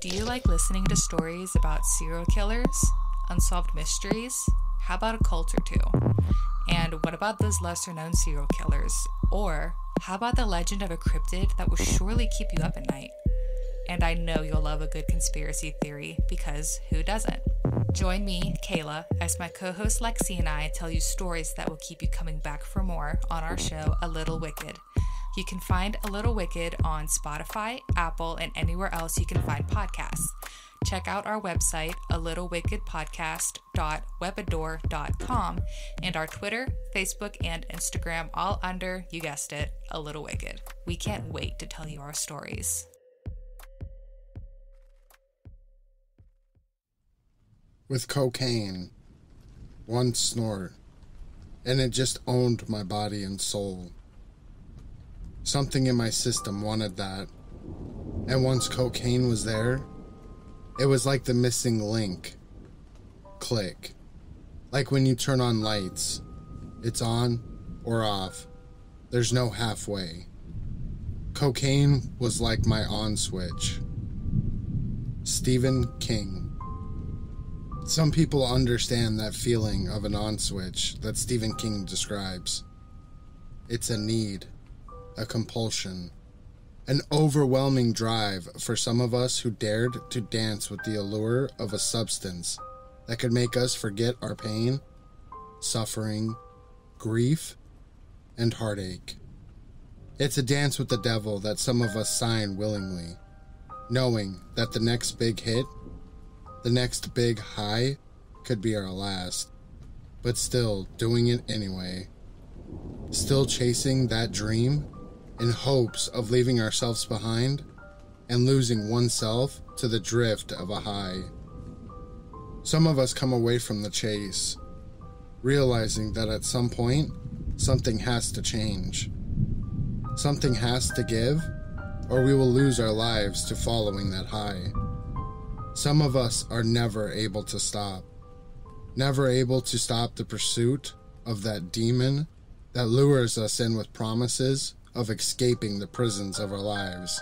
Do you like listening to stories about serial killers, unsolved mysteries? How about a cult or two? And what about those lesser-known serial killers? Or how about the legend of a cryptid that will surely keep you up at night? And I know you'll love a good conspiracy theory, because who doesn't? Join me, Kayla, as my co-host Lexi and I tell you stories that will keep you coming back for more on our show, A Little Wicked. You can find A Little Wicked on Spotify, Apple, and anywhere else you can find podcasts. Check out our website, alittlewickedpodcast.webador.com, and our Twitter, Facebook, and Instagram, all under, you guessed it, A Little Wicked. We can't wait to tell you our stories. With cocaine, one snort, and it just owned my body and soul. Something in my system wanted that, and once cocaine was there, it was like the missing link. Click. Like when you turn on lights, it's on or off. There's no halfway. Cocaine was like my on switch. Stephen King. Some people understand that feeling of an on switch that Stephen King describes. It's a need, a compulsion, an overwhelming drive for some of us who dared to dance with the allure of a substance that could make us forget our pain, suffering, grief, and heartache. It's a dance with the devil that some of us sign willingly, knowing that the next big hit, the next big high, could be our last, but still doing it anyway. Still chasing that dream in hopes of leaving ourselves behind and losing oneself to the drift of a high. Some of us come away from the chase, realizing that at some point, something has to change. Something has to give, or we will lose our lives to following that high. Some of us are never able to stop. Never able to stop the pursuit of that demon that lures us in with promises of escaping the prisons of our lives.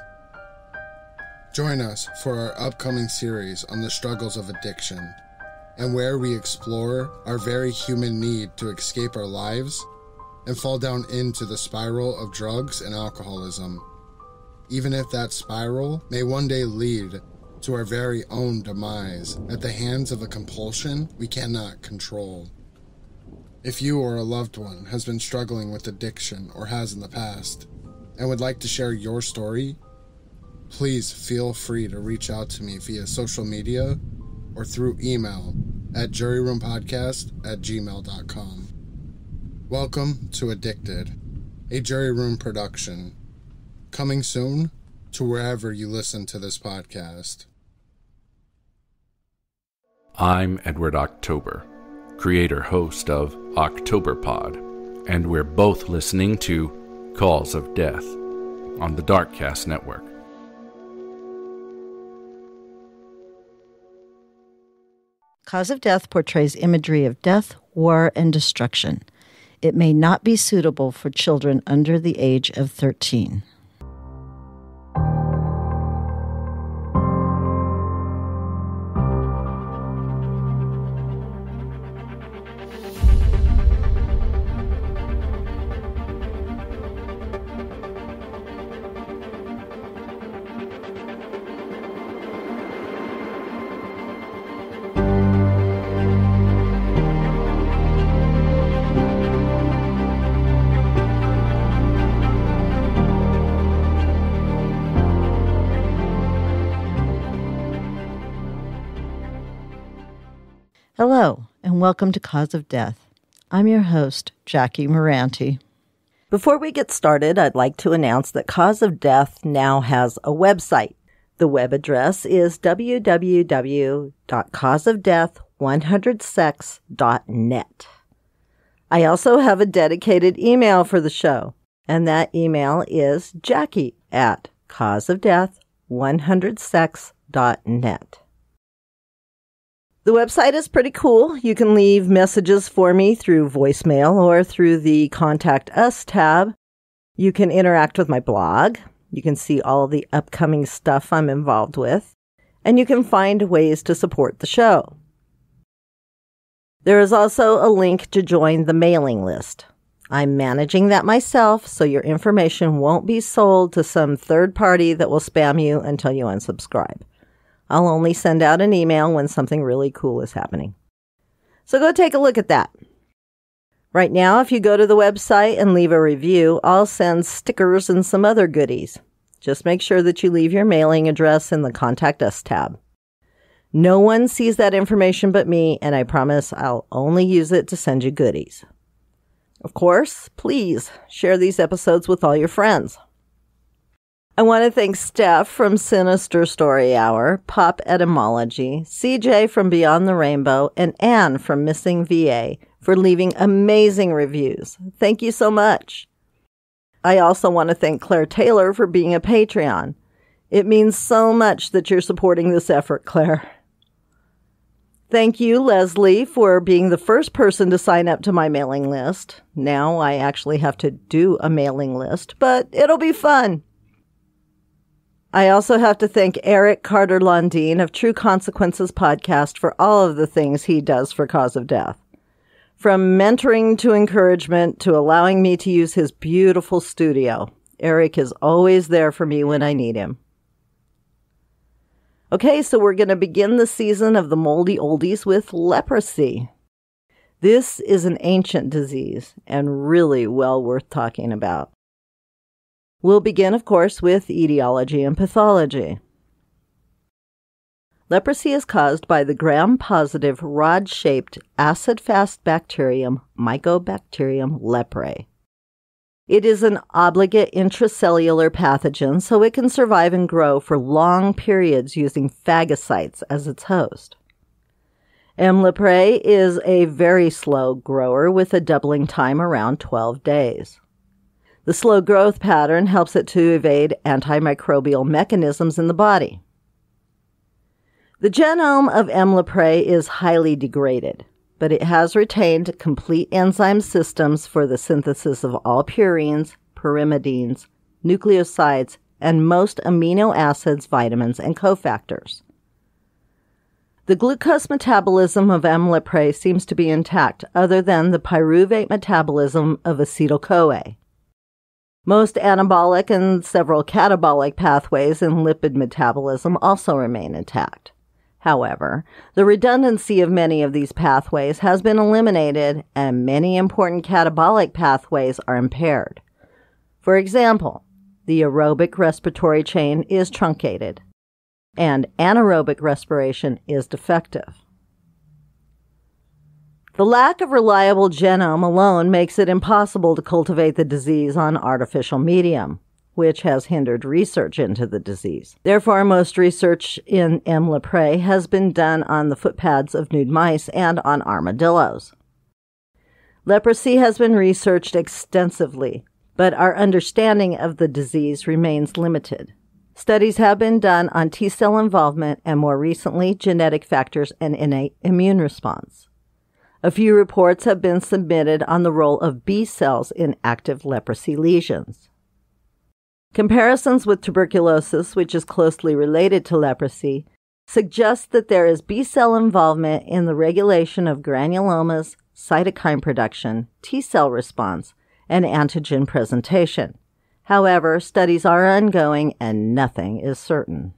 Join us for our upcoming series on the struggles of addiction, and where we explore our very human need to escape our lives and fall down into the spiral of drugs and alcoholism, even if that spiral may one day lead to our very own demise at the hands of a compulsion we cannot control. If you or a loved one has been struggling with addiction or has in the past and would like to share your story, please feel free to reach out to me via social media or through email at juryroompodcast@gmail.com. Welcome to Addicted, a Jury Room production, coming soon to wherever you listen to this podcast. I'm Edward October, creator-host of OctoberPod, and we're both listening to Calls of Death on the Darkcast Network. Cause of Death portrays imagery of death, war, and destruction. It may not be suitable for children under the age of 13. Hello, and welcome to Cause of Death. I'm your host, Jackie Moranti. Before we get started, I'd like to announce that Cause of Death now has a website. The web address is www.causeofdeath100sex.net. I also have a dedicated email for the show, and that email is jackie@causeofdeath100sex.net. The website is pretty cool. You can leave messages for me through voicemail or through the Contact Us tab. You can interact with my blog. You can see all of the upcoming stuff I'm involved with. and you can find ways to support the show. There is also a link to join the mailing list. I'm managing that myself, so your information won't be sold to some third party that will spam you until you unsubscribe. I'll only send out an email when something really cool is happening. So go take a look at that. Right now, if you go to the website and leave a review, I'll send stickers and some other goodies. Just make sure that you leave your mailing address in the Contact Us tab. No one sees that information but me, and I promise I'll only use it to send you goodies. Of course, please share these episodes with all your friends. I want to thank Steph from Sinister Story Hour, Pop Etymology, CJ from Beyond the Rainbow, and Anne from Missing VA for leaving amazing reviews. Thank you so much. I also want to thank Claire Taylor for being a Patreon. It means so much that you're supporting this effort, Claire. Thank you, Leslie, for being the first person to sign up to my mailing list. Now I actually have to do a mailing list, but it'll be fun. I also have to thank Eric Carter-Lundeen of True Consequences podcast for all of the things he does for Cause of Death. From mentoring to encouragement to allowing me to use his beautiful studio, Eric is always there for me when I need him. Okay, so we're going to begin the season of the Moldy Oldies with leprosy. This is an ancient disease and really well worth talking about. We'll begin, of course, with etiology and pathology. Leprosy is caused by the gram-positive, rod-shaped, acid-fast bacterium Mycobacterium leprae. It is an obligate intracellular pathogen, so it can survive and grow for long periods using phagocytes as its host. M. leprae is a very slow grower with a doubling time around 12 days. The slow growth pattern helps it to evade antimicrobial mechanisms in the body. The genome of M. leprae is highly degraded, but it has retained complete enzyme systems for the synthesis of all purines, pyrimidines, nucleosides, and most amino acids, vitamins, and cofactors. The glucose metabolism of M. leprae seems to be intact, other than the pyruvate metabolism of acetyl-CoA. Most anabolic and several catabolic pathways in lipid metabolism also remain intact. However, the redundancy of many of these pathways has been eliminated, and many important catabolic pathways are impaired. For example, the aerobic respiratory chain is truncated, and anaerobic respiration is defective. The lack of reliable genome alone makes it impossible to cultivate the disease on artificial medium, which has hindered research into the disease. Therefore, most research in M. leprae has been done on the footpads of nude mice and on armadillos. Leprosy has been researched extensively, but our understanding of the disease remains limited. Studies have been done on T-cell involvement and, more recently, genetic factors and innate immune response. A few reports have been submitted on the role of B cells in active leprosy lesions. Comparisons with tuberculosis, which is closely related to leprosy, suggest that there is B cell involvement in the regulation of granulomas, cytokine production, T cell response, and antigen presentation. However, studies are ongoing and nothing is certain.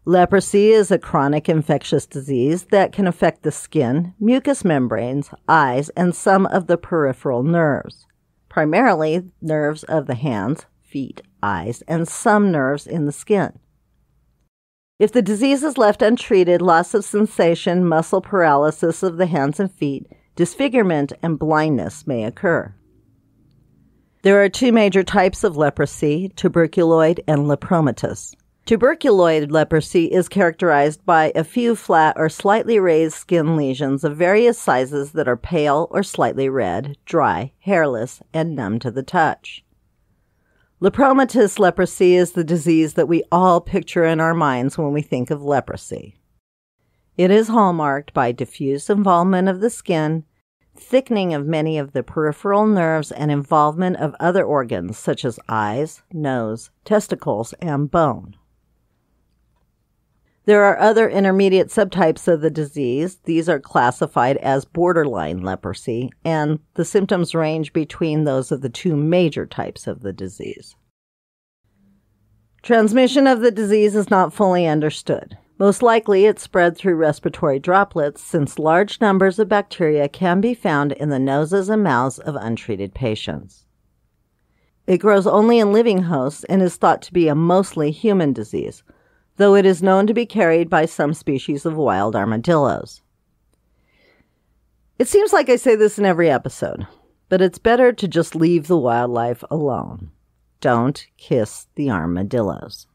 Leprosy is a chronic infectious disease that can affect the skin, mucous membranes, eyes, and some of the peripheral nerves, primarily nerves of the hands, feet, eyes, and some nerves in the skin. If the disease is left untreated, loss of sensation, muscle paralysis of the hands and feet, disfigurement, and blindness may occur. There are two major types of leprosy, tuberculoid and lepromatous. Tuberculoid leprosy is characterized by a few flat or slightly raised skin lesions of various sizes that are pale or slightly red, dry, hairless, and numb to the touch. Lepromatous leprosy is the disease that we all picture in our minds when we think of leprosy. It is hallmarked by diffuse involvement of the skin, thickening of many of the peripheral nerves, and involvement of other organs such as eyes, nose, testicles, and bone. There are other intermediate subtypes of the disease. These are classified as borderline leprosy, and the symptoms range between those of the two major types of the disease. Transmission of the disease is not fully understood. Most likely, it's spread through respiratory droplets, since large numbers of bacteria can be found in the noses and mouths of untreated patients. It grows only in living hosts and is thought to be a mostly human disease, though it is known to be carried by some species of wild armadillos. It seems like I say this in every episode, but it's better to just leave the wildlife alone. Don't kiss the armadillos.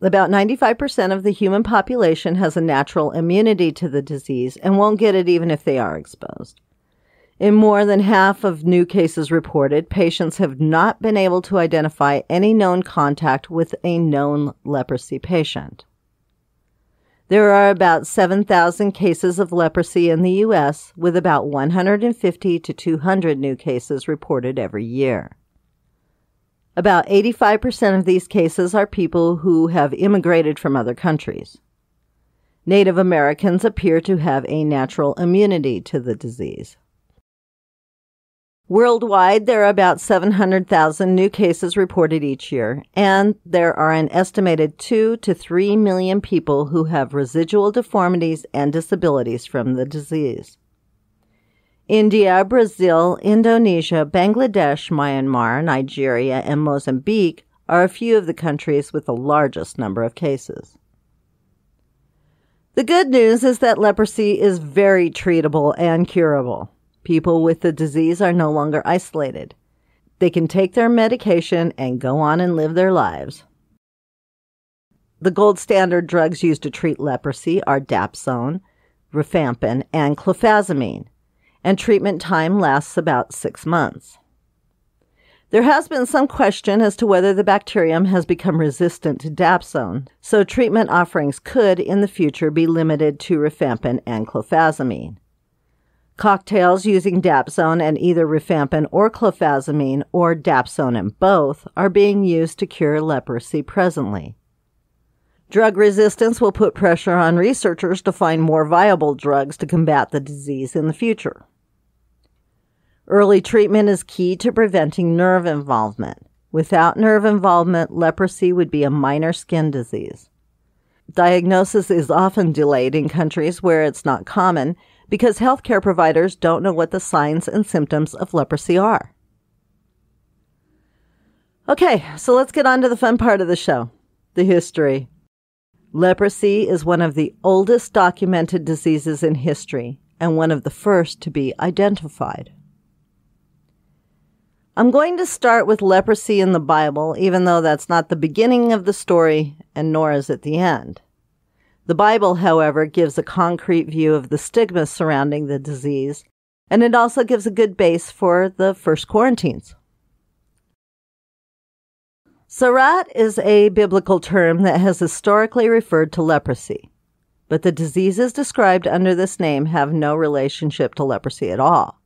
About 95% of the human population has a natural immunity to the disease and won't get it even if they are exposed. In more than half of new cases reported, patients have not been able to identify any known contact with a known leprosy patient. There are about 7,000 cases of leprosy in the U.S., with about 150 to 200 new cases reported every year. About 85% of these cases are people who have immigrated from other countries. Native Americans appear to have a natural immunity to the disease. Worldwide, there are about 700,000 new cases reported each year, and there are an estimated 2 to 3 million people who have residual deformities and disabilities from the disease. India, Brazil, Indonesia, Bangladesh, Myanmar, Nigeria, and Mozambique are a few of the countries with the largest number of cases. The good news is that leprosy is very treatable and curable. People with the disease are no longer isolated. They can take their medication and go on and live their lives. The gold standard drugs used to treat leprosy are dapsone, rifampin, and clofazimine, and treatment time lasts about 6 months. There has been some question as to whether the bacterium has become resistant to dapsone, so treatment offerings could, in the future, be limited to rifampin and clofazimine. Cocktails using dapsone and either rifampin or clofazimine, or dapsone and both, are being used to cure leprosy presently. Drug resistance will put pressure on researchers to find more viable drugs to combat the disease in the future. Early treatment is key to preventing nerve involvement. Without nerve involvement, leprosy would be a minor skin disease. Diagnosis is often delayed in countries where it's not common, because healthcare providers don't know what the signs and symptoms of leprosy are. Okay, so let's get on to the fun part of the show, the history. Leprosy is one of the oldest documented diseases in history and one of the first to be identified. I'm going to start with leprosy in the Bible, even though that's not the beginning of the story, and nor is it the end. The Bible, however, gives a concrete view of the stigma surrounding the disease, and it also gives a good base for the first quarantines. Sarat is a biblical term that has historically referred to leprosy, but the diseases described under this name have no relationship to leprosy at all.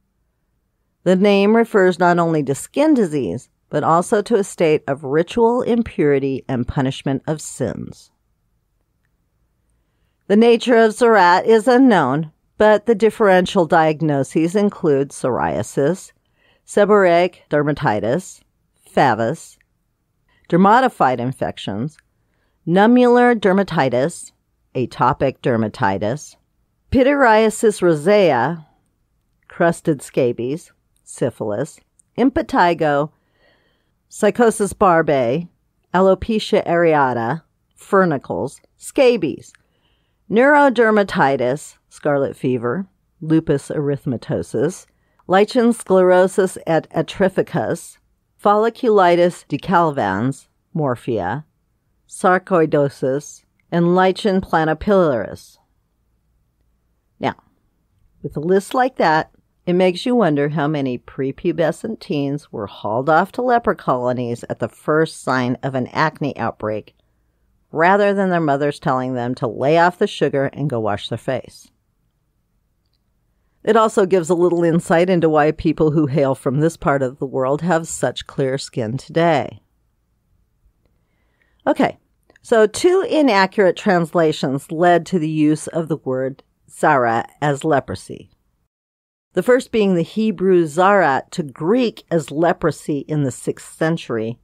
The name refers not only to skin disease, but also to a state of ritual impurity and punishment of sins. The nature of Sarat is unknown, but the differential diagnoses include psoriasis, seborrheic dermatitis, favus, dermatophyte infections, nummular dermatitis, atopic dermatitis, pityriasis rosea, crusted scabies, syphilis, impetigo, psychosis barbae, alopecia areata, furnicles, scabies, neurodermatitis, scarlet fever, lupus erythematosus, lichen sclerosus et atrophicaus, folliculitis decalvans, morphia, sarcoidosis, and lichen planopilaris. Now, with a list like that, it makes you wonder how many prepubescent teens were hauled off to leper colonies at the first sign of an acne outbreak, rather than their mothers telling them to lay off the sugar and go wash their face. It also gives a little insight into why people who hail from this part of the world have such clear skin today. Okay, So 2 inaccurate translations led to the use of the word zara as leprosy. The first being the Hebrew zarat to Greek as leprosy in the 6th century.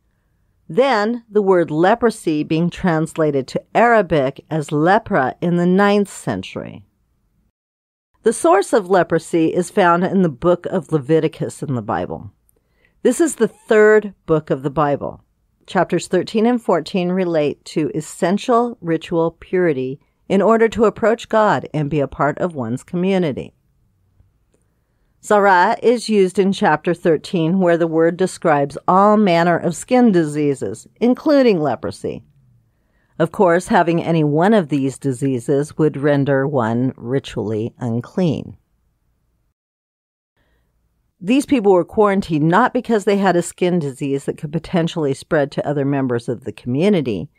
Then the word leprosy being translated to Arabic as lepra in the 9th century. The source of leprosy is found in the book of Leviticus in the Bible. This is the 3rd book of the Bible. Chapters 13 and 14 relate to essential ritual purity in order to approach God and be a part of one's community. Zara is used in chapter 13, where the word describes all manner of skin diseases, including leprosy. Of course, having any one of these diseases would render one ritually unclean. These people were quarantined not because they had a skin disease that could potentially spread to other members of the community,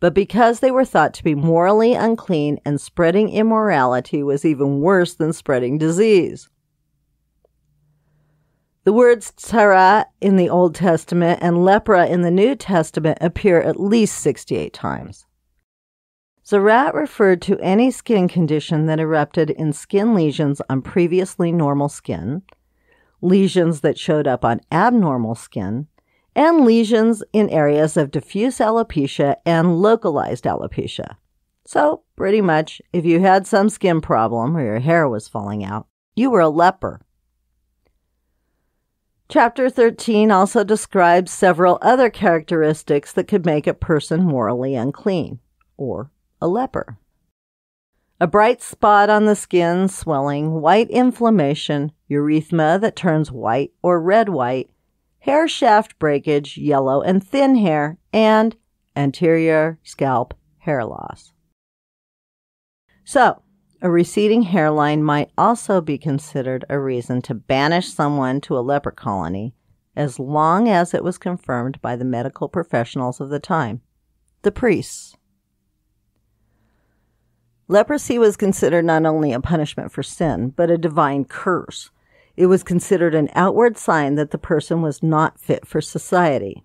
but because they were thought to be morally unclean, and spreading immorality was even worse than spreading disease. The words tzara in the Old Testament and lepra in the New Testament appear at least 68 times. Zarat referred to any skin condition that erupted in skin lesions on previously normal skin, lesions that showed up on abnormal skin, and lesions in areas of diffuse alopecia and localized alopecia. So, pretty much, if you had some skin problem or your hair was falling out, you were a leper. Chapter 13 also describes several other characteristics that could make a person morally unclean, or a leper. A bright spot on the skin, swelling, white inflammation, erythema that turns white or red-white, hair shaft breakage, yellow and thin hair, and anterior scalp hair loss. So, a receding hairline might also be considered a reason to banish someone to a leper colony, as long as it was confirmed by the medical professionals of the time, the priests. Leprosy was considered not only a punishment for sin, but a divine curse. It was considered an outward sign that the person was not fit for society.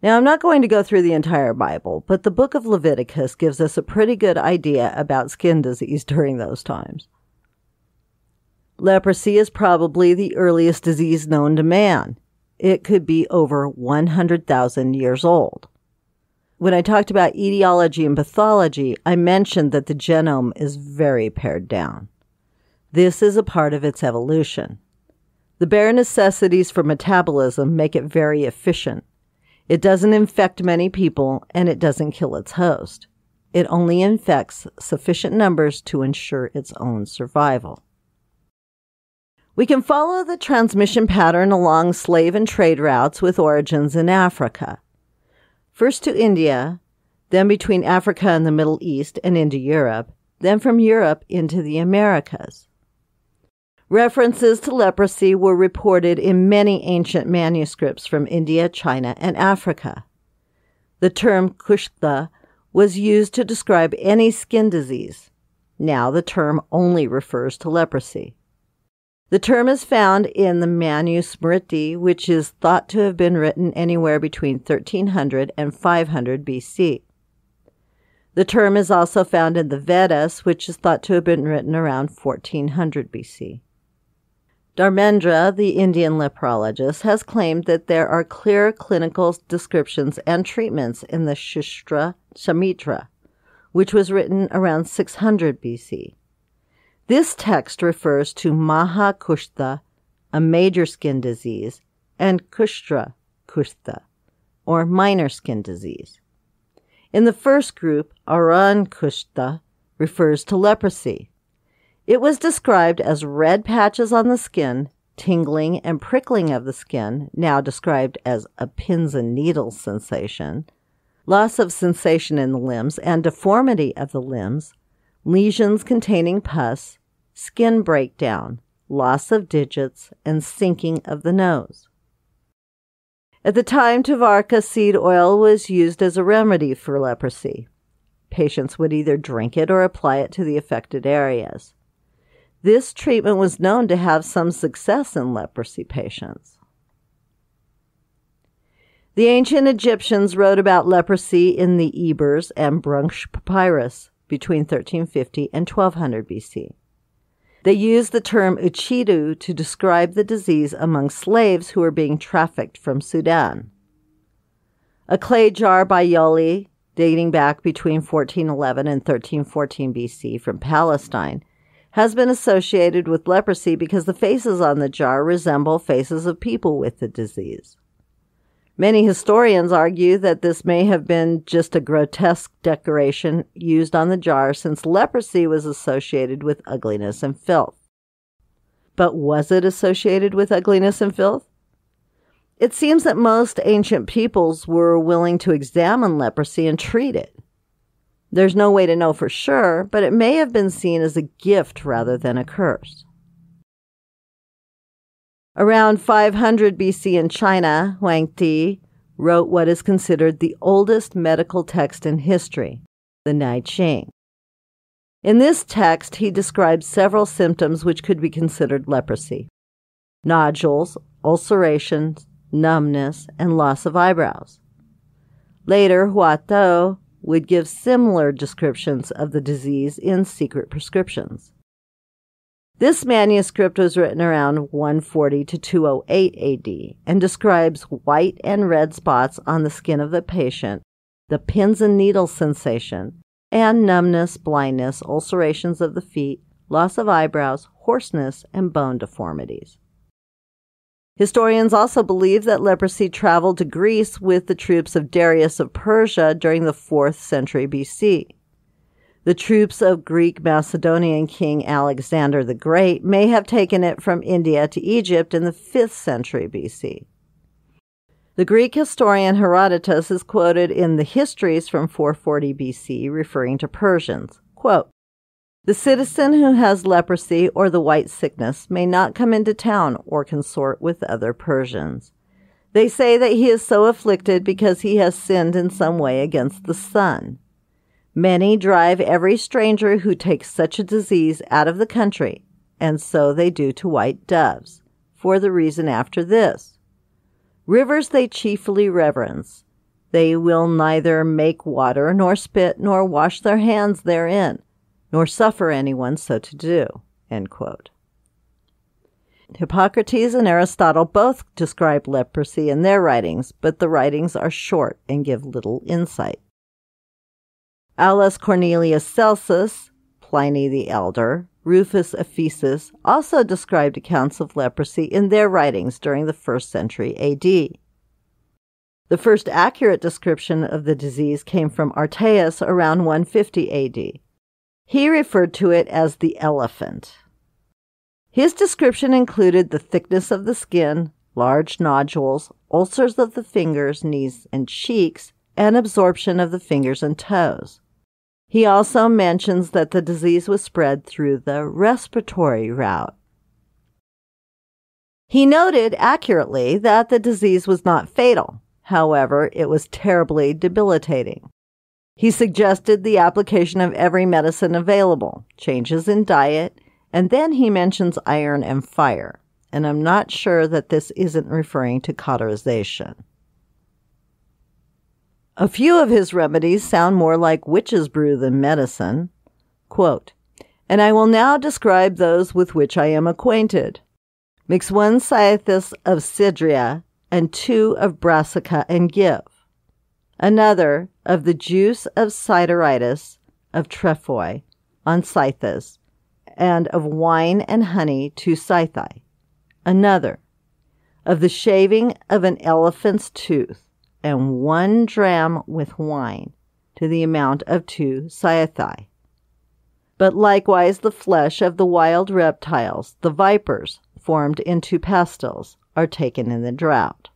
Now, I'm not going to go through the entire Bible, but the book of Leviticus gives us a pretty good idea about skin disease during those times. Leprosy is probably the earliest disease known to man. It could be over 100,000 years old. When I talked about etiology and pathology, I mentioned that the genome is very pared down. This is a part of its evolution. The bare necessities for metabolism make it very efficient. It doesn't infect many people, and it doesn't kill its host. It only infects sufficient numbers to ensure its own survival. We can follow the transmission pattern along slave and trade routes with origins in Africa. First to India, then between Africa and the Middle East and into Europe, then from Europe into the Americas. References to leprosy were reported in many ancient manuscripts from India, China, and Africa. The term kushta was used to describe any skin disease. Now the term only refers to leprosy. The term is found in the Manu Smriti, which is thought to have been written anywhere between 1300 and 500 BC. The term is also found in the Vedas, which is thought to have been written around 1400 BC. Dharmendra, the Indian leprologist, has claimed that there are clear clinical descriptions and treatments in the Shastra Samhita, which was written around 600 BC. This text refers to Maha Kushta, a major skin disease, and Kushtra Kushta, or minor skin disease. In the first group, Aran Kushta refers to leprosy. It was described as red patches on the skin, tingling and prickling of the skin, now described as a pins and needles sensation, loss of sensation in the limbs and deformity of the limbs, lesions containing pus, skin breakdown, loss of digits, and sinking of the nose. At the time, Tavarka seed oil was used as a remedy for leprosy. Patients would either drink it or apply it to the affected areas. This treatment was known to have some success in leprosy patients. The ancient Egyptians wrote about leprosy in the Ebers and Brunch papyrus between 1350 and 1200 BC. They used the term uchidu to describe the disease among slaves who were being trafficked from Sudan. A clay jar by Yoli, dating back between 1411 and 1314 BC from Palestine, has been associated with leprosy because the faces on the jar resemble faces of people with the disease. Many historians argue that this may have been just a grotesque decoration used on the jar since leprosy was associated with ugliness and filth. But was it associated with ugliness and filth? It seems that most ancient peoples were willing to examine leprosy and treat it. There's no way to know for sure, but it may have been seen as a gift rather than a curse. Around 500 BC in China, Huang Ti wrote what is considered the oldest medical text in history, the Nai Ching. In this text, he describes several symptoms which could be considered leprosy: nodules, ulcerations, numbness, and loss of eyebrows. Later, Hua Tuo would give similar descriptions of the disease in secret prescriptions. This manuscript was written around 140 to 208 AD and describes white and red spots on the skin of the patient, the pins and needles sensation, and numbness, blindness, ulcerations of the feet, loss of eyebrows, hoarseness, and bone deformities. Historians also believe that leprosy traveled to Greece with the troops of Darius of Persia during the 4th century BC. The troops of Greek Macedonian King Alexander the Great may have taken it from India to Egypt in the 5th century BC. The Greek historian Herodotus is quoted in the Histories from 440 BC referring to Persians. Quote, "The citizen who has leprosy or the white sickness may not come into town or consort with other Persians. They say that he is so afflicted because he has sinned in some way against the sun. Many drive every stranger who takes such a disease out of the country, and so they do to white doves, for the reason after this. Rivers they chiefly reverence. They will neither make water, nor spit, nor wash their hands therein, nor suffer anyone so to do." End quote. Hippocrates and Aristotle both describe leprosy in their writings, but the writings are short and give little insight. Aulus Cornelius Celsus, Pliny the Elder, Rufus Ephesus also described accounts of leprosy in their writings during the 1st century AD. The first accurate description of the disease came from Artaeus around 150 AD. He referred to it as the elephant. His description included the thickness of the skin, large nodules, ulcers of the fingers, knees, and cheeks, and absorption of the fingers and toes. He also mentions that the disease was spread through the respiratory route. He noted accurately that the disease was not fatal. However, it was terribly debilitating. He suggested the application of every medicine available, changes in diet, and then he mentions iron and fire. And I'm not sure that this isn't referring to cauterization. A few of his remedies sound more like witch's brew than medicine. Quote, "And I will now describe those with which I am acquainted. Mix 1 scythes of sidria and 2 of brassica and give. Another of the juice of sideritis of trefoil on scythes, and of wine and honey 2 scythi. Another of the shaving of an elephant's tooth, and 1 dram with wine, to the amount of 2 scythi. But likewise the flesh of the wild reptiles, the vipers, formed into pastils, are taken in the draught.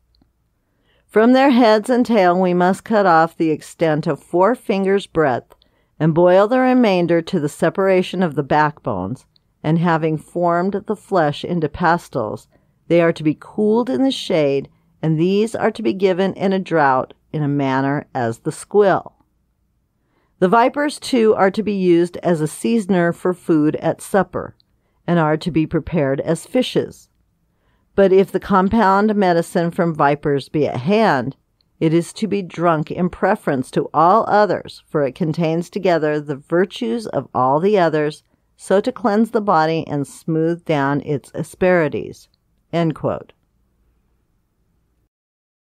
From their heads and tail we must cut off the extent of 4 fingers' breadth, and boil the remainder to the separation of the backbones, and having formed the flesh into pastils, they are to be cooled in the shade, and these are to be given in a draught in a manner as the squill. The vipers, too, are to be used as a seasoner for food at supper, and are to be prepared as fishes. But if the compound medicine from vipers be at hand, It is to be drunk in preference to all others, for it contains together the virtues of all the others, so to cleanse the body and smooth down its asperities." End quote.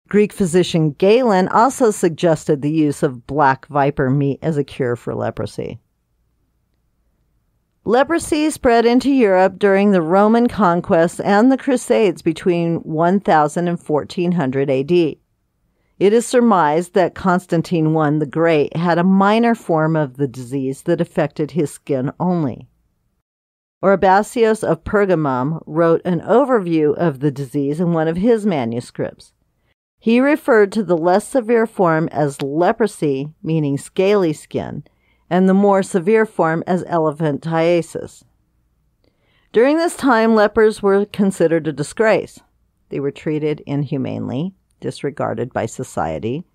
Greek physician Galen also suggested the use of black viper meat as a cure for leprosy. Leprosy spread into Europe during the Roman conquest and the Crusades between 1000 and 1400 AD. It is surmised that Constantine I the Great had a minor form of the disease that affected his skin only. Oribasios of Pergamum wrote an overview of the disease in one of his manuscripts. He referred to the less severe form as leprosy, meaning scaly skin, and the more severe form as elephantiasis. During this time, lepers were considered a disgrace. They were treated inhumanely, disregarded by society,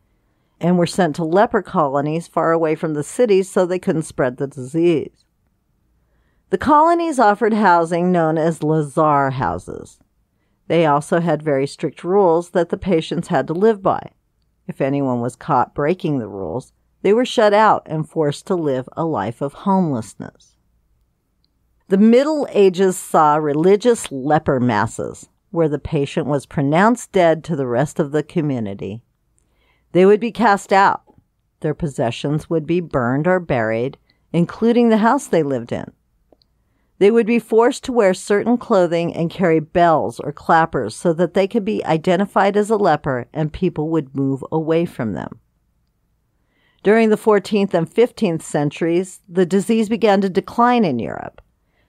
and were sent to leper colonies far away from the cities so they couldn't spread the disease. The colonies offered housing known as lazar houses. They also had very strict rules that the patients had to live by. If anyone was caught breaking the rules, they were shut out and forced to live a life of homelessness. The Middle Ages saw religious leper masses, where the patient was pronounced dead to the rest of the community. They would be cast out. Their possessions would be burned or buried, including the house they lived in. They would be forced to wear certain clothing and carry bells or clappers so that they could be identified as a leper and people would move away from them. During the 14th and 15th centuries, the disease began to decline in Europe.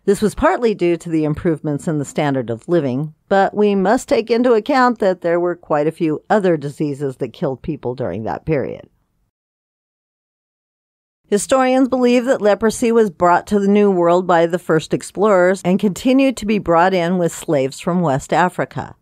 This was partly due to the improvements in the standard of living, but we must take into account that there were quite a few other diseases that killed people during that period. Historians believe that leprosy was brought to the New World by the first explorers and continued to be brought in with slaves from West Africa.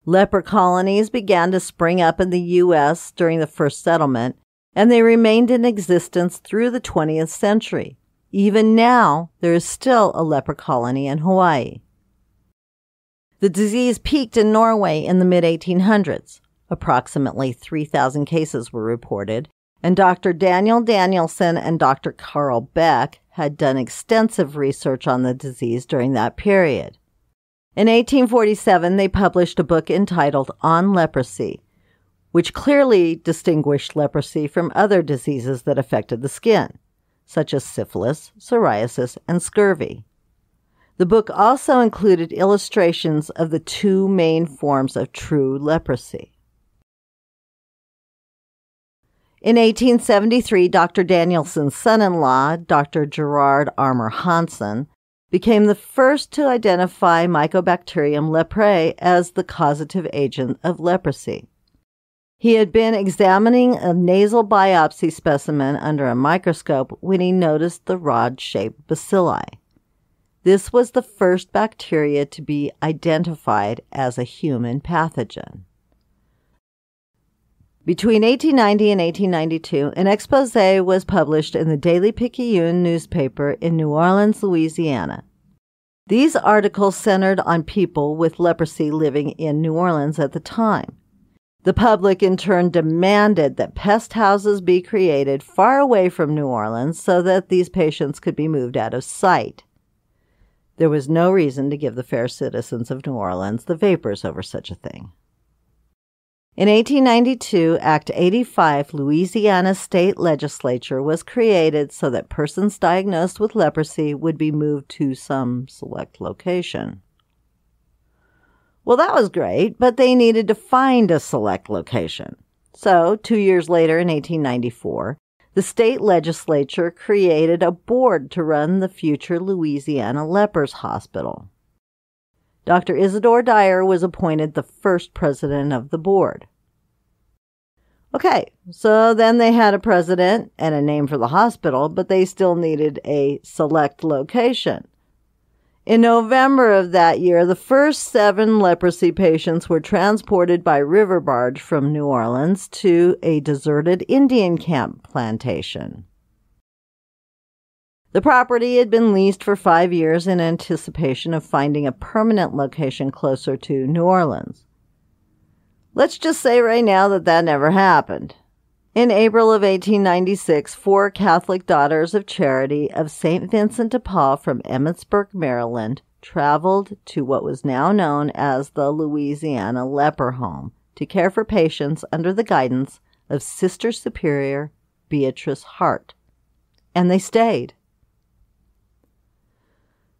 Leper colonies began to spring up in the U.S. during the first settlement, and they remained in existence through the 20th century. Even now, there is still a leper colony in Hawaii. The disease peaked in Norway in the mid-1800s. Approximately 3,000 cases were reported, and Dr. Daniel Danielson and Dr. Carl Beck had done extensive research on the disease during that period. In 1847, they published a book entitled On Leprosy, which clearly distinguished leprosy from other diseases that affected the skin, such as syphilis, psoriasis, and scurvy. The book also included illustrations of the two main forms of true leprosy. In 1873, Dr. Danielson's son-in-law, Dr. Gerard Armour Hansen, became the first to identify Mycobacterium leprae as the causative agent of leprosy. He had been examining a nasal biopsy specimen under a microscope when he noticed the rod-shaped bacilli. This was the first bacteria to be identified as a human pathogen. Between 1890 and 1892, an expose was published in the Daily Picayune newspaper in New Orleans, Louisiana. These articles centered on people with leprosy living in New Orleans at the time. The public in turn demanded that pest houses be created far away from New Orleans so that these patients could be moved out of sight. There was no reason to give the fair citizens of New Orleans the vapors over such a thing. In 1892, Act 85, Louisiana State Legislature was created so that persons diagnosed with leprosy would be moved to some select location. Well, that was great, but they needed to find a select location. So, 2 years later, in 1894, the state legislature created a board to run the future Louisiana Lepers Hospital. Dr. Isidore Dyer was appointed the first president of the board. Okay, so then they had a president and a name for the hospital, but they still needed a select location. In November of that year, the first 7 leprosy patients were transported by river barge from New Orleans to a deserted Indian camp plantation. The property had been leased for 5 years in anticipation of finding a permanent location closer to New Orleans. Let's just say right now that never happened. In April of 1896, 4 Catholic Daughters of Charity of St. Vincent de Paul from Emmitsburg, Maryland, traveled to what was now known as the Louisiana Leper Home to care for patients under the guidance of Sister Superior Beatrice Hart. And they stayed.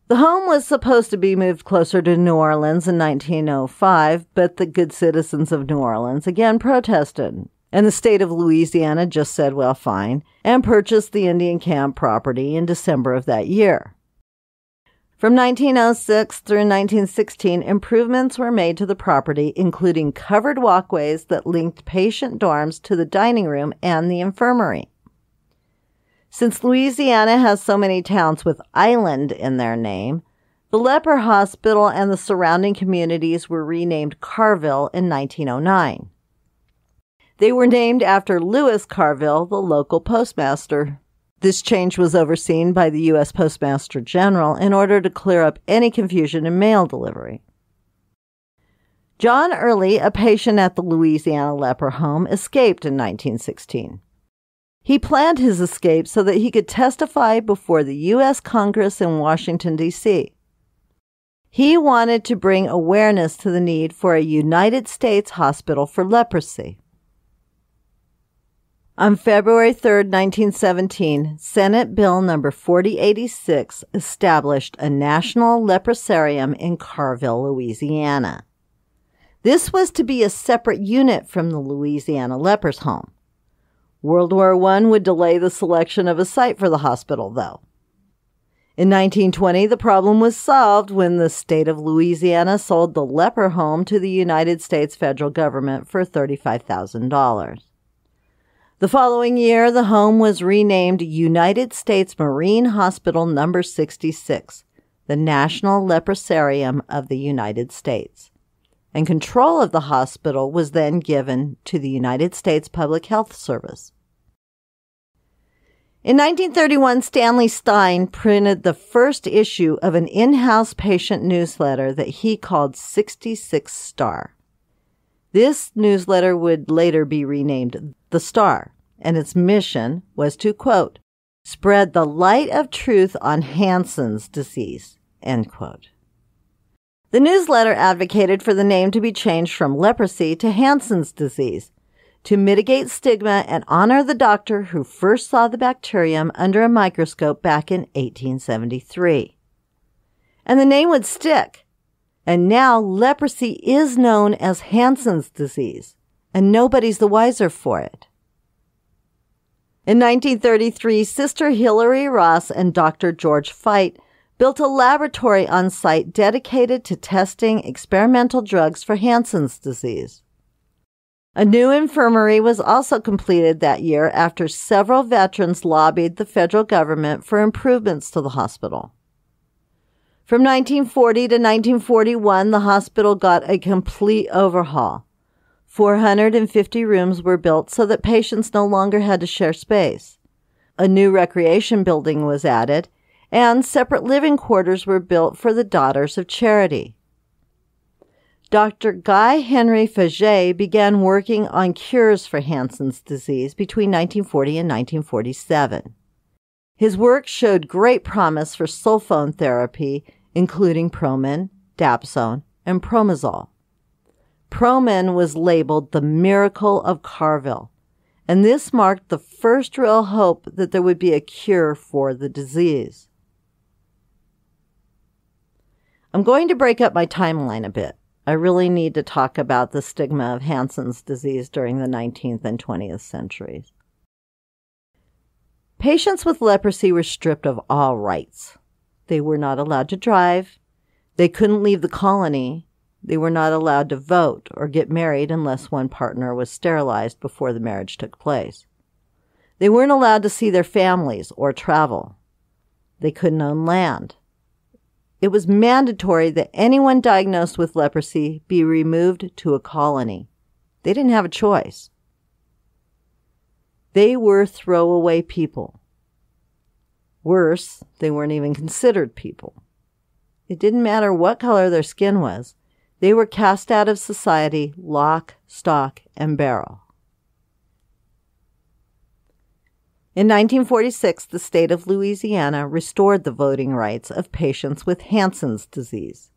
The home was supposed to be moved closer to New Orleans in 1905, but the good citizens of New Orleans again protested, and the state of Louisiana just said, well, fine, and purchased the Indian Camp property in December of that year. From 1906 through 1916, improvements were made to the property, including covered walkways that linked patient dorms to the dining room and the infirmary. Since Louisiana has so many towns with island in their name, the Leper Hospital and the surrounding communities were renamed Carville in 1909. They were named after Lewis Carville, the local postmaster. This change was overseen by the U.S. Postmaster General in order to clear up any confusion in mail delivery. John Early, a patient at the Louisiana Leper Home, escaped in 1916. He planned his escape so that he could testify before the U.S. Congress in Washington, D.C. He wanted to bring awareness to the need for a United States hospital for leprosy. On February 3, 1917, Senate Bill No. 4086 established a national leprosarium in Carville, Louisiana. This was to be a separate unit from the Louisiana Lepers Home. World War I would delay the selection of a site for the hospital, though. In 1920, the problem was solved when the state of Louisiana sold the Leper Home to the United States federal government for $35,000. The following year, the home was renamed United States Marine Hospital No. 66, the National Leprosarium of the United States, and control of the hospital was then given to the United States Public Health Service. In 1931, Stanley Stein printed the first issue of an in-house patient newsletter that he called 66 Star. This newsletter would later be renamed The Star, and its mission was to, quote, spread the light of truth on Hansen's disease, end quote. The newsletter advocated for the name to be changed from leprosy to Hansen's disease, to mitigate stigma and honor the doctor who first saw the bacterium under a microscope back in 1873. And the name would stick. And now leprosy is known as Hansen's disease, and nobody's the wiser for it. In 1933, Sister Hilary Ross and Dr. George Fite built a laboratory on site dedicated to testing experimental drugs for Hansen's disease. A new infirmary was also completed that year after several veterans lobbied the federal government for improvements to the hospital. From 1940 to 1941, the hospital got a complete overhaul. 450 rooms were built so that patients no longer had to share space. A new recreation building was added, and separate living quarters were built for the Daughters of Charity. Dr. Guy Henry Faget began working on cures for Hansen's disease between 1940 and 1947. His work showed great promise for sulfone therapy, including Promen, Dapsone, and Promazole. Promen was labeled the miracle of Carville, and this marked the first real hope that there would be a cure for the disease. I'm going to break up my timeline a bit. I really need to talk about the stigma of Hansen's disease during the 19th and 20th centuries. Patients with leprosy were stripped of all rights. They were not allowed to drive. They couldn't leave the colony. They were not allowed to vote or get married unless one partner was sterilized before the marriage took place. They weren't allowed to see their families or travel. They couldn't own land. It was mandatory that anyone diagnosed with leprosy be removed to a colony. They didn't have a choice. They were throwaway people. Worse, they weren't even considered people. It didn't matter what color their skin was. They were cast out of society lock, stock, and barrel. In 1946, the state of Louisiana restored the voting rights of patients with Hansen's disease.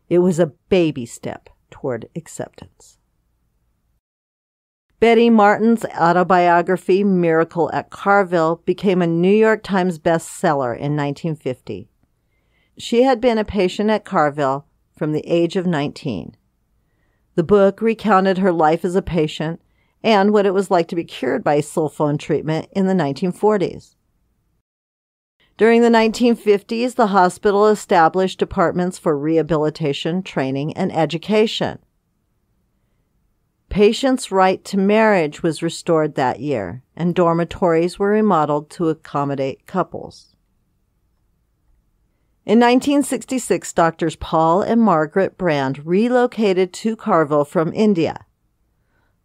It was a baby step toward acceptance. Betty Martin's autobiography, Miracle at Carville, became a New York Times bestseller in 1950. She had been a patient at Carville from the age of 19. The book recounted her life as a patient and what it was like to be cured by sulfone treatment in the 1940s. During the 1950s, the hospital established departments for rehabilitation, training, and education. Patients' right to marriage was restored that year, and dormitories were remodeled to accommodate couples. In 1966, Doctors Paul and Margaret Brand relocated to Carville from India.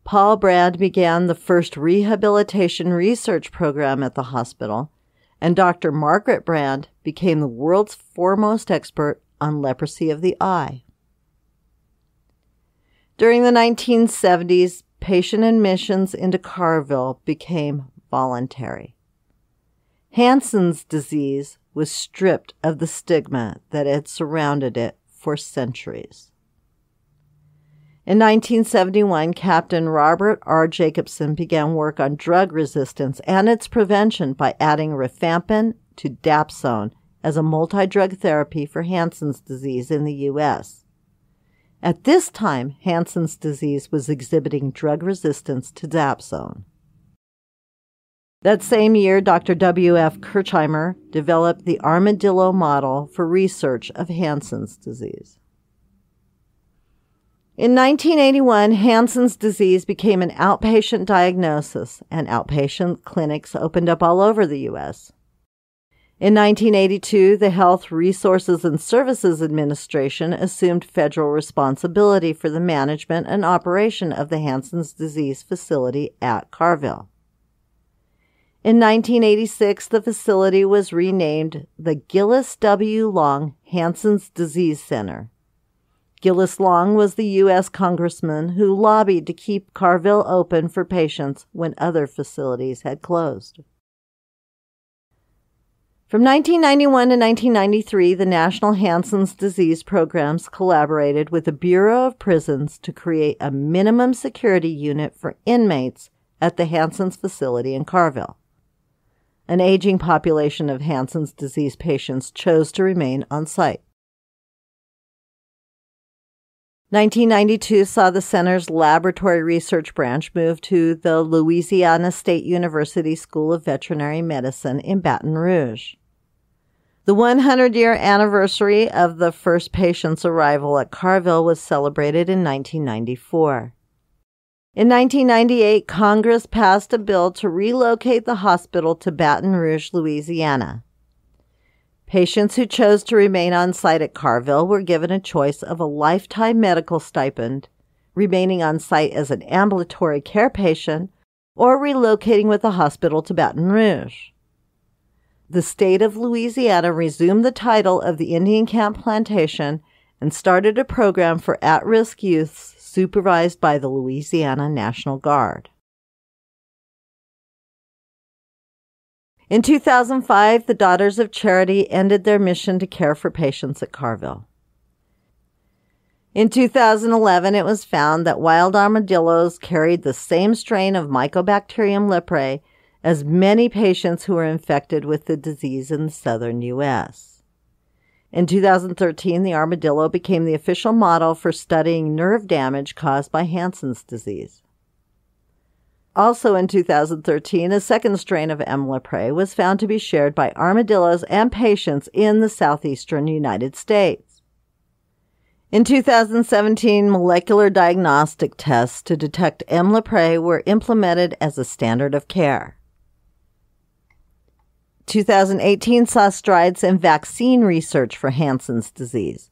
Paul Brand began the first rehabilitation research program at the hospital, and Dr. Margaret Brand became the world's foremost expert on leprosy of the eye. During the 1970s, patient admissions into Carville became voluntary. Hansen's disease was stripped of the stigma that had surrounded it for centuries. In 1971, Captain Robert R. Jacobson began work on drug resistance and its prevention by adding rifampin to dapsone as a multi-drug therapy for Hansen's disease in the U.S. At this time, Hansen's disease was exhibiting drug resistance to dapsone. That same year, Dr. W.F. Kirchheimer developed the armadillo model for research of Hansen's disease. In 1981, Hansen's disease became an outpatient diagnosis, and outpatient clinics opened up all over the U.S. In 1982, the Health Resources and Services Administration assumed federal responsibility for the management and operation of the Hansen's disease facility at Carville. In 1986, the facility was renamed the Gillis W. Long Hansen's Disease Center. Gillis Long was the U.S. congressman who lobbied to keep Carville open for patients when other facilities had closed. From 1991 to 1993, the National Hansen's Disease Programs collaborated with the Bureau of Prisons to create a minimum security unit for inmates at the Hansen's facility in Carville. An aging population of Hansen's disease patients chose to remain on site. 1992 saw the center's laboratory research branch move to the Louisiana State University School of Veterinary Medicine in Baton Rouge. The 100-year anniversary of the first patient's arrival at Carville was celebrated in 1994. In 1998, Congress passed a bill to relocate the hospital to Baton Rouge, Louisiana. Patients who chose to remain on site at Carville were given a choice of a lifetime medical stipend, remaining on site as an ambulatory care patient, or relocating with the hospital to Baton Rouge. The state of Louisiana resumed the title of the Indian Camp Plantation and started a program for at-risk youths supervised by the Louisiana National Guard. In 2005, the Daughters of Charity ended their mission to care for patients at Carville. In 2011, it was found that wild armadillos carried the same strain of Mycobacterium leprae as many patients who were infected with the disease in the southern U.S. In 2013, the armadillo became the official model for studying nerve damage caused by Hansen's disease. Also in 2013, a second strain of M. leprae was found to be shared by armadillos and patients in the southeastern United States. In 2017, molecular diagnostic tests to detect M. leprae were implemented as a standard of care. 2018 saw strides in vaccine research for Hansen's disease.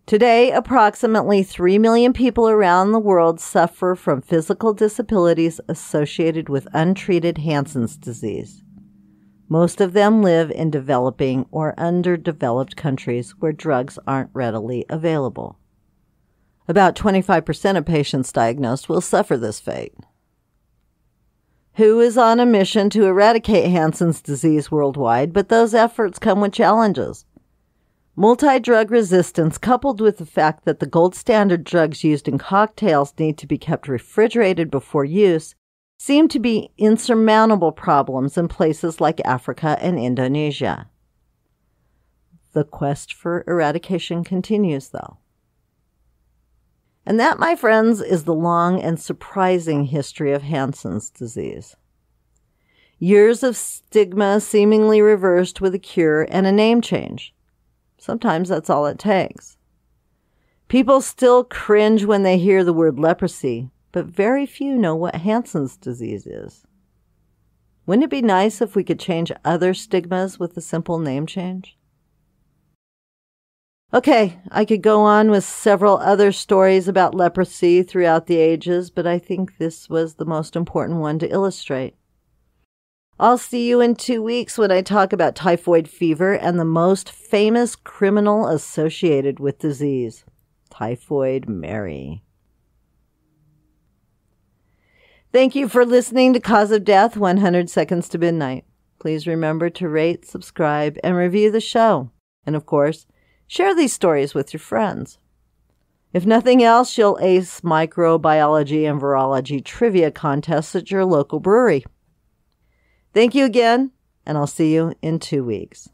Today, approximately 3 million people around the world suffer from physical disabilities associated with untreated Hansen's disease. Most of them live in developing or underdeveloped countries where drugs aren't readily available. About 25% of patients diagnosed will suffer this fate. WHO is on a mission to eradicate Hansen's disease worldwide, but those efforts come with challenges. Multi-drug resistance, coupled with the fact that the gold standard drugs used in cocktails need to be kept refrigerated before use, seem to be insurmountable problems in places like Africa and Indonesia. The quest for eradication continues, though. And that, my friends, is the long and surprising history of Hansen's disease. Years of stigma seemingly reversed with a cure and a name change. Sometimes that's all it takes. People still cringe when they hear the word leprosy, but very few know what Hansen's disease is. Wouldn't it be nice if we could change other stigmas with a simple name change? Okay, I could go on with several other stories about leprosy throughout the ages, but I think this was the most important one to illustrate. I'll see you in 2 weeks when I talk about typhoid fever and the most famous criminal associated with disease, Typhoid Mary. Thank you for listening to Cause of Death, 100 Seconds to Midnight. Please remember to rate, subscribe, and review the show. And of course, share these stories with your friends. If nothing else, you'll ace microbiology and virology trivia contests at your local brewery. Thank you again, and I'll see you in 2 weeks.